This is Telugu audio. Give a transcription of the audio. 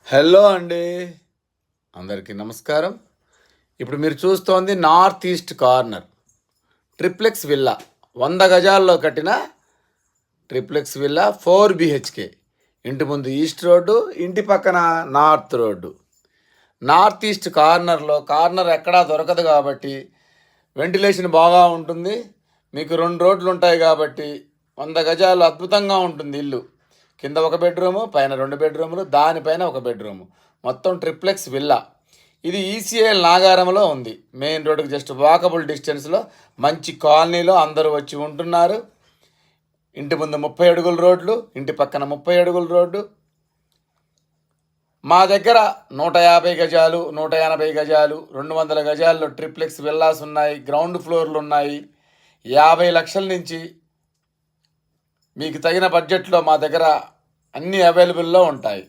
హలో అండి, అందరికీ నమస్కారం. ఇప్పుడు మీరు చూస్తోంది north east corner triplex villa, 100 గజాల్లో కట్టిన ట్రిప్లెక్స్ విల్లా 4 BHK. ఇంటి ముందు ఈస్ట్ రోడ్డు, ఇంటి పక్కన north road. North east corner ఎక్కడా దొరకదు కాబట్టి వెంటిలేషన్ బాగా ఉంటుంది. మీకు 2 రోడ్లు ఉంటాయి కాబట్టి 100 గజాలు అద్భుతంగా ఉంటుంది ఇల్లు. కింద 1 బెడ్రూము, పైన 2 బెడ్రూములు, దానిపైన 1 బెడ్రూము, మొత్తం ట్రిప్లెక్స్ విల్లా. ఇది ఈసీఐఎల్ నాగారంలో ఉంది. మెయిన్ రోడ్డుకి జస్ట్ వాకబుల్ డిస్టెన్స్లో మంచి కాలనీలో అందరూ వచ్చి ఉంటున్నారు. ఇంటి ముందు 30 అడుగుల రోడ్లు, ఇంటి పక్కన 30 అడుగుల రోడ్డు. మా దగ్గర 150 గజాలు, 180 గజాలు, 200 గజాల్లో ట్రిప్లెక్స్ విల్లాస్ ఉన్నాయి. గ్రౌండ్ ఫ్లోర్లు ఉన్నాయి. 50 లక్షల నుంచి మీకు తగిన బడ్జెట్లో మా దగ్గర అన్నీ అవైలబుల్లో ఉంటాయి.